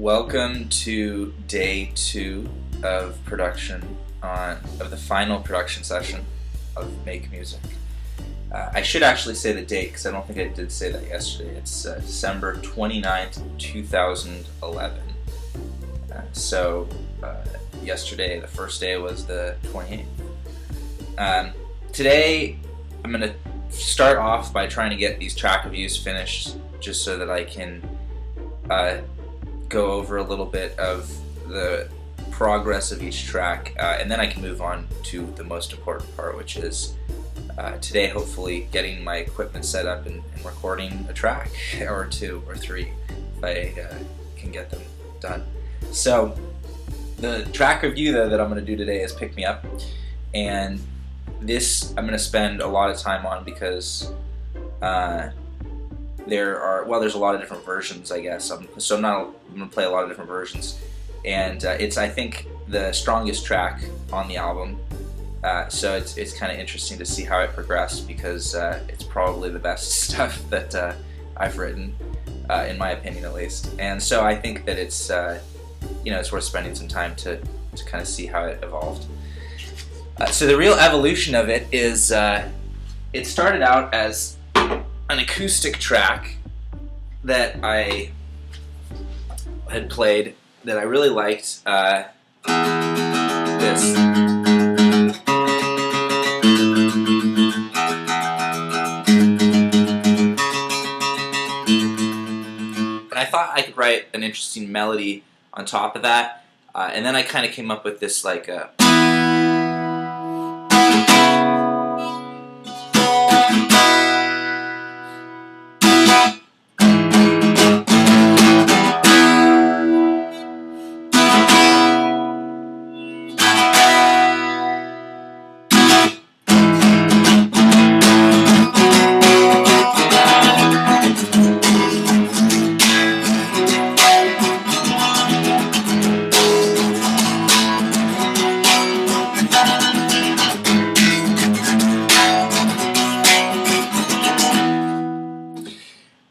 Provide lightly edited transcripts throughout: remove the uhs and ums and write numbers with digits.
Welcome to day 2 of production of the final production session of Make Music. I should actually say the date because I don't think I did say that yesterday. It's December 29th, 2011. Yesterday, the first day, was the 28th. Today, I'm going to start off by trying to get these track reviews finished just so that I can go over a little bit of the progress of each track, and then I can move on to the most important part, which is today hopefully getting my equipment set up and recording a track or 2 or 3 if I can get them done. So the track review though that I'm going to do today is Pickmeup, and this I'm going to spend a lot of time on because there's a lot of different versions, I guess. I'm going to play a lot of different versions, and it's, I think, the strongest track on the album. So it's kind of interesting to see how it progressed because it's probably the best stuff that I've written, in my opinion at least. And so I think that it's it's worth spending some time to kind of see how it evolved. So the real evolution of it is it started out as an acoustic track that I had played that I really liked. This. And I thought I could write an interesting melody on top of that, and then I kind of came up with this like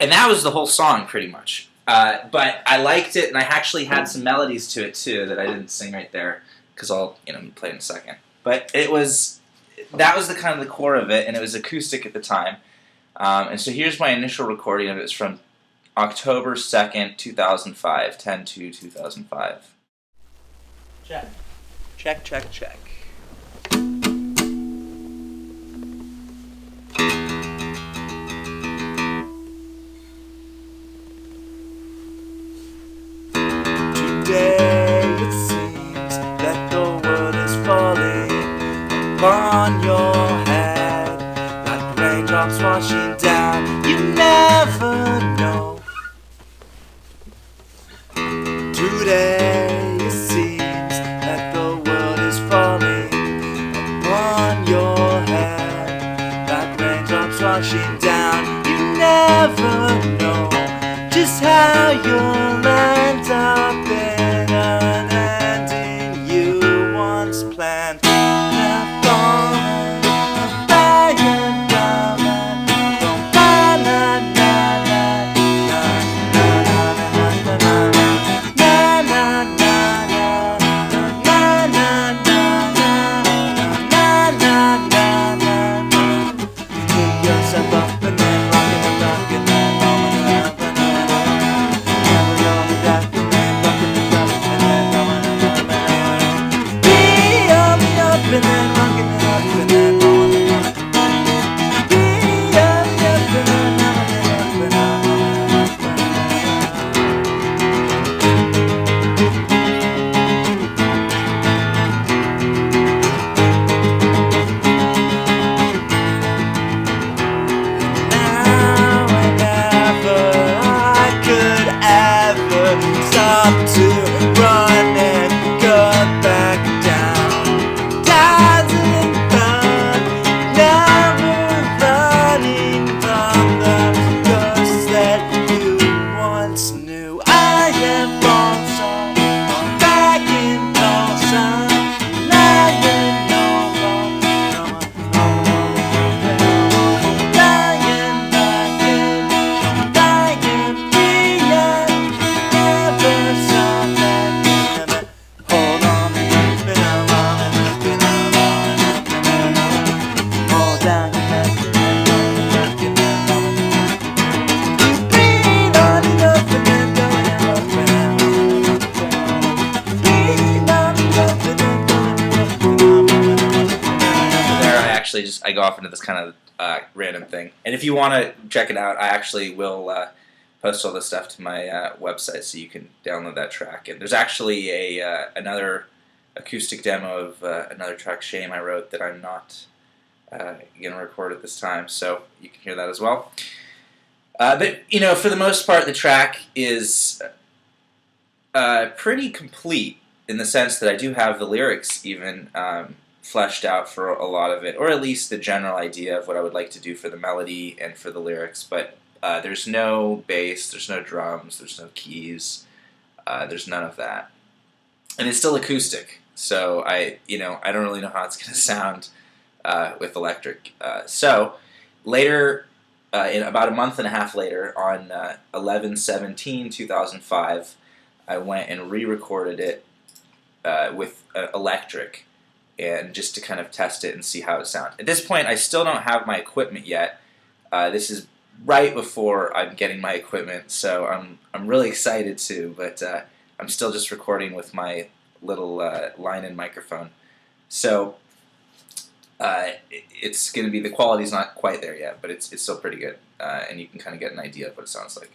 and that was the whole song pretty much. But I liked it, and I actually had some melodies to it too that I didn't sing right there because I'll play in a second. But that was the kind of the core of it, and it was acoustic at the time. And so here's my initial recording of it. It's from October 2nd, 2005, 10/2/2005. Check. Check, check, check. Today it seems that the world is falling upon your head like raindrops washing down. You never know. Today it seems that the world is falling upon your head like raindrops washing down. You never know just how you'll end up in an ending you once planned. Pick yourself up and then rock it and rock it and roll it up and then roll it up and then rock it I go off into this kind of random thing. And if you want to check it out, I actually will post all this stuff to my website so you can download that track. And there's actually another acoustic demo of another track, Shame, I wrote that I'm not going to record at this time, so you can hear that as well. But, for the most part, the track is pretty complete in the sense that I do have the lyrics even fleshed out for a lot of it, or at least the general idea of what I would like to do for the melody and for the lyrics, but there's no bass, there's no drums, there's no keys, there's none of that. And it's still acoustic, so I don't really know how it's going to sound with electric. So later, in about a month and a half later, on 11/17/2005, I went and re-recorded it with electric, and just to kind of test it and see how it sounds. At this point, I still don't have my equipment yet. This is right before I'm getting my equipment, so I'm really excited too. But I'm still just recording with my little line-in microphone. So it's going to be, the quality's not quite there yet, but it's still pretty good, and you can kind of get an idea of what it sounds like.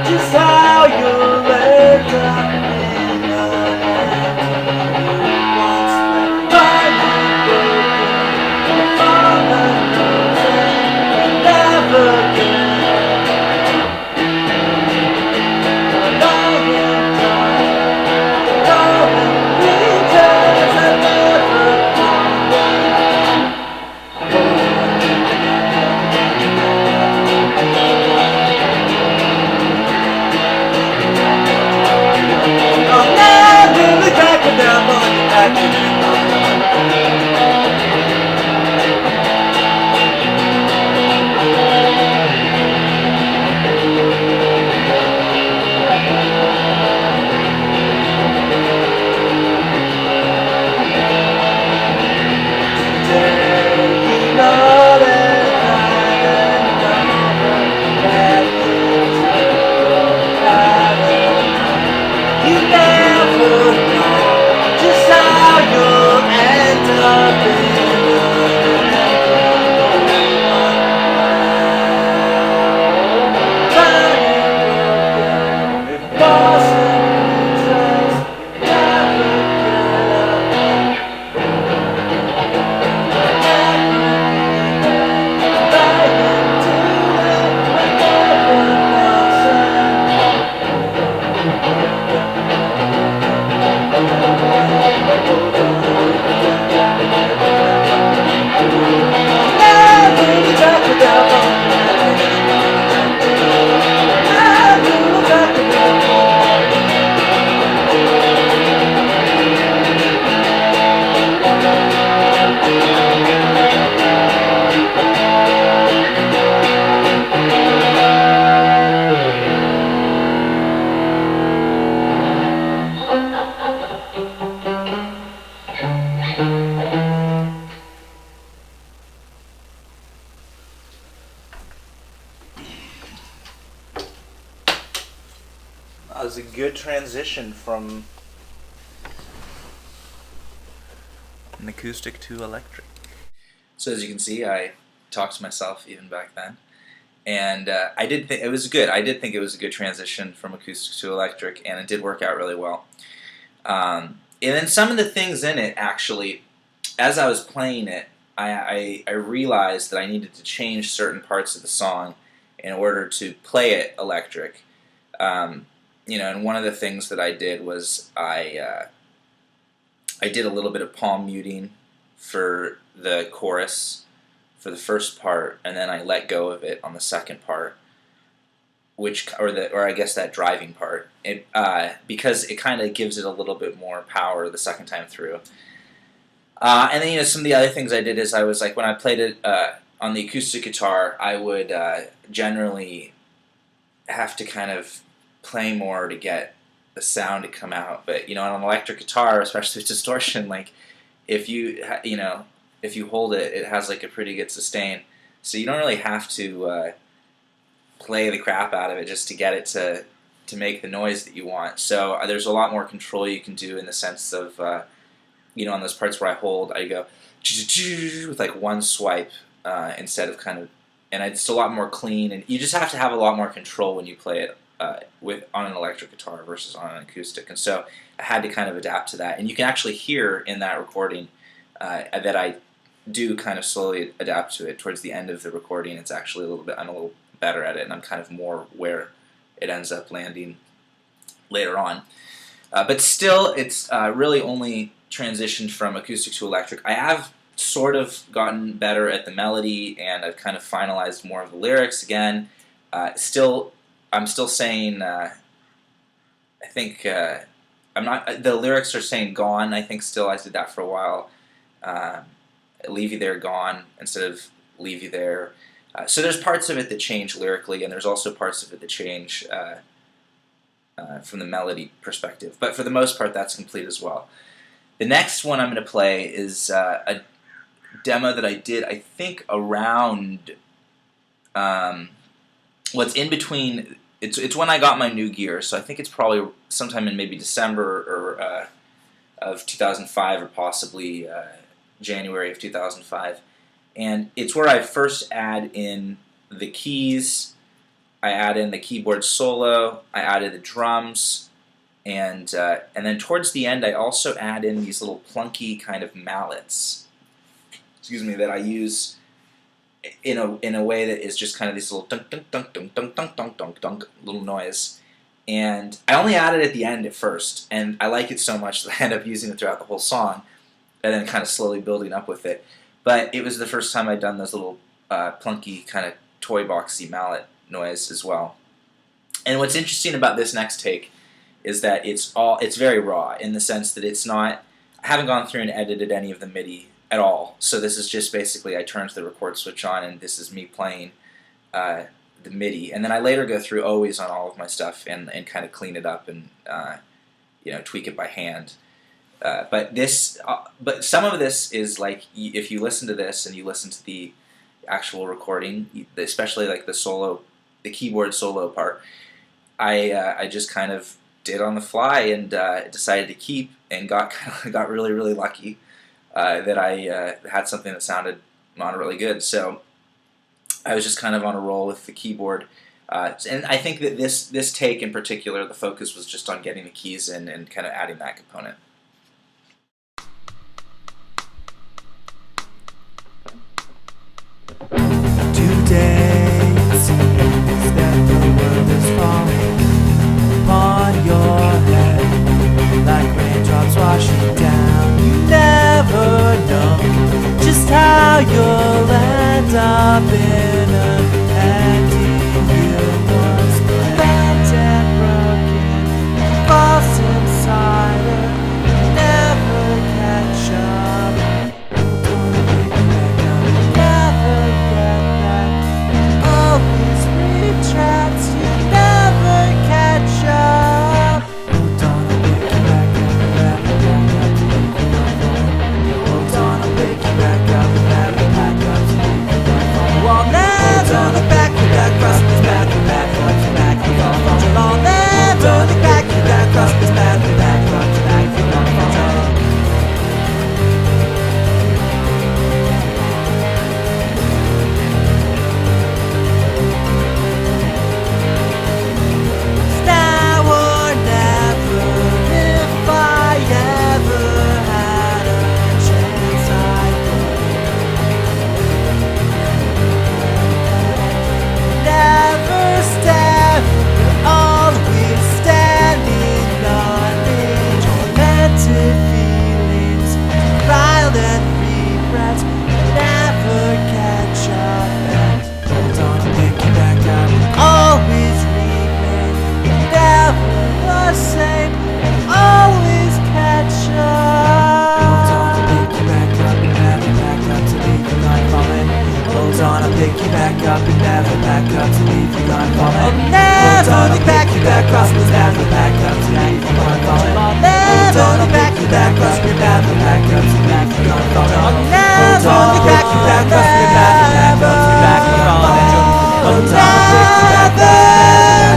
Just how you'll end up in That was a good transition from an acoustic to electric. So as you can see, I talked to myself even back then, and I did think it was good. I did think it was a good transition from acoustic to electric, and it did work out really well. And then some of the things in it, actually, as I was playing it, I realized that I needed to change certain parts of the song in order to play it electric. And one of the things that I did was I did a little bit of palm muting for the chorus for the first part, and then I let go of it on the second part, or I guess that driving part, because it kind of gives it a little bit more power the second time through. And then some of the other things I did is I was like when I played it on the acoustic guitar, I would generally have to kind of play more to get the sound to come out. But on an electric guitar, especially with distortion, like if if you hold it, it has like a pretty good sustain. So you don't really have to play the crap out of it just to get it to make the noise that you want. So there's a lot more control you can do in the sense of on those parts where I hold, I go with like one swipe instead of and it's a lot more clean, and you just have to have a lot more control when you play it on an electric guitar versus on an acoustic. And so I had to kind of adapt to that, and you can actually hear in that recording that I do kind of slowly adapt to it. Towards the end of the recording, it's actually I'm a little better at it, and I'm kind of more where it ends up landing later on. But still, it's really only transitioned from acoustic to electric. I have sort of gotten better at the melody, and I've kind of finalized more of the lyrics again. I'm still saying, I think, I'm not, the lyrics are saying gone, I think still. I did that for a while. Leave you there, gone, instead of leave you there. So there's parts of it that change lyrically, and there's also parts of it that change from the melody perspective. But for the most part, that's complete as well. The next one I'm going to play is a demo that I did, I think, around what's in between. It's when I got my new gear, so I think it's probably sometime in maybe December or of 2005, or possibly January of 2005. And it's where I first add in the keys, I add in the keyboard solo, I added the drums, and then towards the end I also add in these little plunky kind of mallets, that I use in a way that is just kind of these little dunk dunk dunk dunk dunk dunk dunk dunk dunk little noise. And I only added it at the end at first, and I like it so much that I end up using it throughout the whole song, and then kind of slowly building up with it. But it was the first time I'd done those little plunky kind of toy boxy mallet noise as well. And what's interesting about this next take is that it's very raw, in the sense that I haven't gone through and edited any of the MIDI at all. So this is just basically I turned the record switch on, and this is me playing the MIDI. And then I later go through always on all of my stuff and kind of clean it up and tweak it by hand. But some of this is like, if you listen to this and you listen to the actual recording, especially like the keyboard solo part, I just kind of did on the fly and decided to keep, and got really, really lucky that I had something that sounded not really good. So I was just kind of on a roll with the keyboard. And I think that this take in particular, the focus was just on getting the keys in and kind of adding that component. Today it seems that the world is falling upon your head like raindrops washing down. You never know just how you'll end up in a empty universe, bent and broken, false insider, never catch up. Traps, you never catch up. Hold on, I'll wake you back up and never back up to leave you alone. Hold on, I'll wake you back up and never back up to leave you alone. Hold on, I'll pick you back up and never back up to leave you gone falling. I'll never look back you back across the never back up to leave you gone falling. I'll never look back you back across your never back up to leave you gone falling. I'll never look back you back across your never back up to back you falling. Hold on, I'll pick you back up and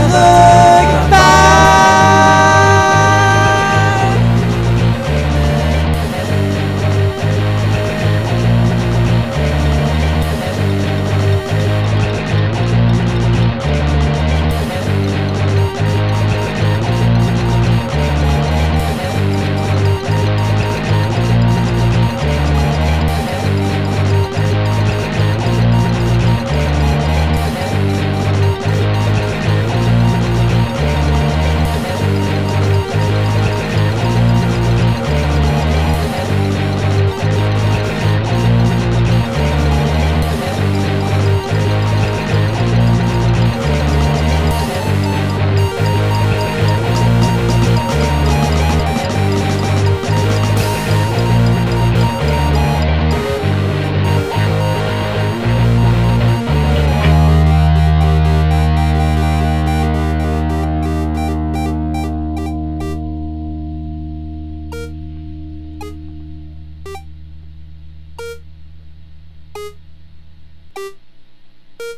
never look back.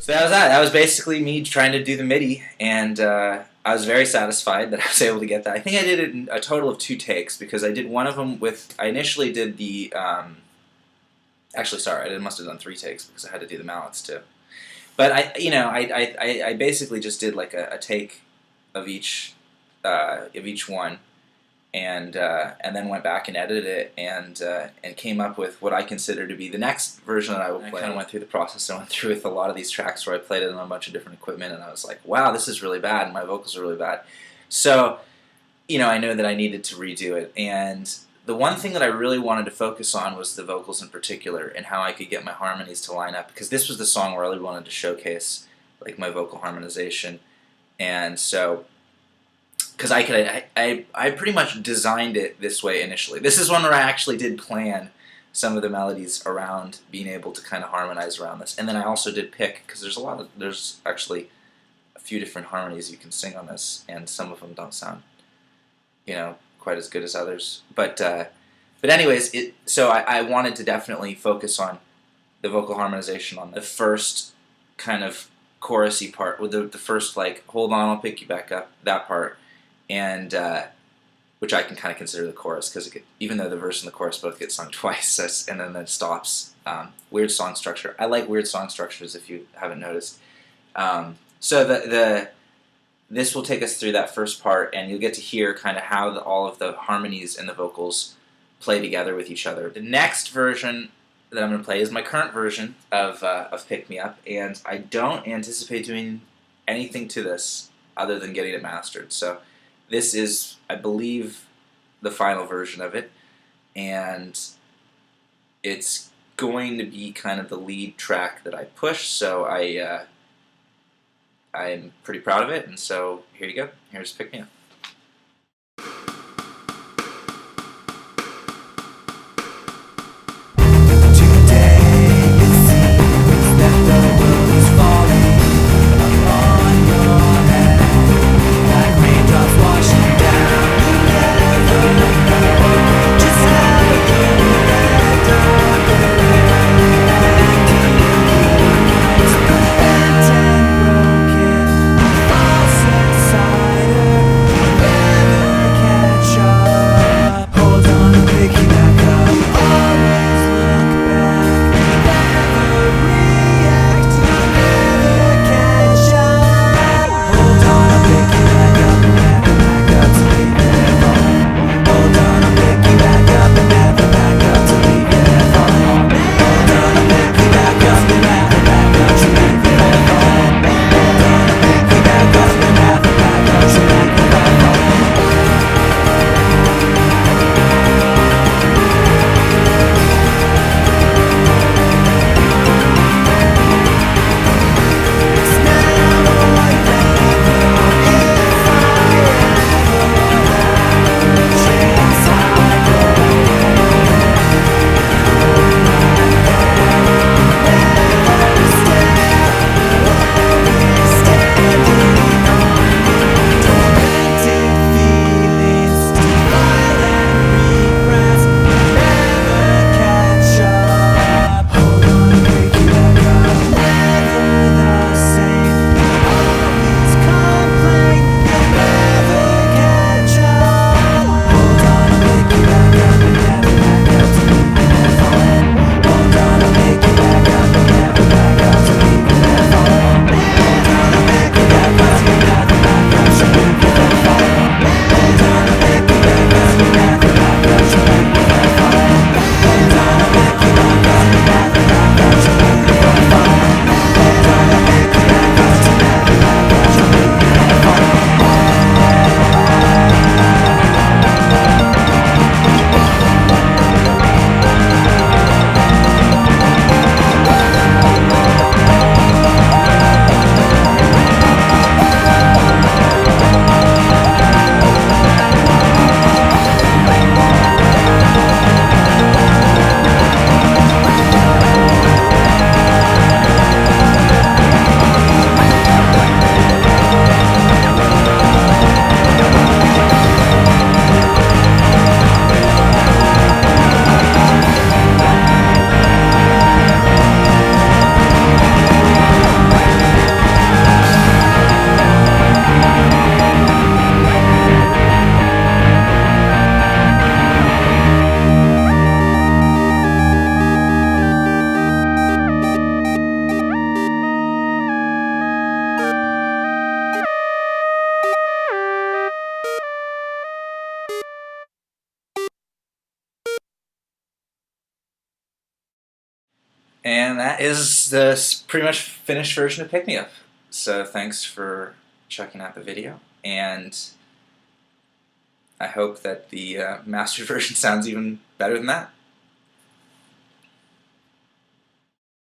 So that was that. That was basically me trying to do the MIDI, and I was very satisfied that I was able to get that. I think I did it in a total of 2 takes, because I did one of them with, I initially did the, actually sorry, I must have done 3 takes because I had to do the mallets too. But I basically just did like a take of each one, and then went back and edited it, and came up with what I consider to be the next version that I will play. I kind of went through the process and went through with a lot of these tracks where I played it on a bunch of different equipment, and I was like, wow, this is really bad, and my vocals are really bad. So, I know that I needed to redo it, and the one thing that I really wanted to focus on was the vocals in particular, and how I could get my harmonies to line up, because this was the song where I really wanted to showcase like my vocal harmonization, and so. Because I pretty much designed it this way initially. This is one where I actually did plan some of the melodies around being able to kind of harmonize around this, and then I also did pick, because there's actually a few different harmonies you can sing on this, and some of them don't sound, quite as good as others. But anyways, so I wanted to definitely focus on the vocal harmonization on the first kind of chorusy part, with the first like hold on, I'll pick you back up, that part. And which I can kind of consider the chorus, because even though the verse and the chorus both get sung twice, and then it stops. Weird song structure. I like weird song structures, if you haven't noticed. So this will take us through that first part, and you'll get to hear kind of how all of the harmonies and the vocals play together with each other. The next version that I'm going to play is my current version of Pickmeup, and I don't anticipate doing anything to this other than getting it mastered. So. This is, I believe, the final version of it, and it's going to be kind of the lead track that I push, so I'm pretty proud of it, and so here you go. Here's Pickmeup. And that is the pretty much finished version of Pickmeup. So thanks for checking out the video, and I hope that the mastered version sounds even better than that.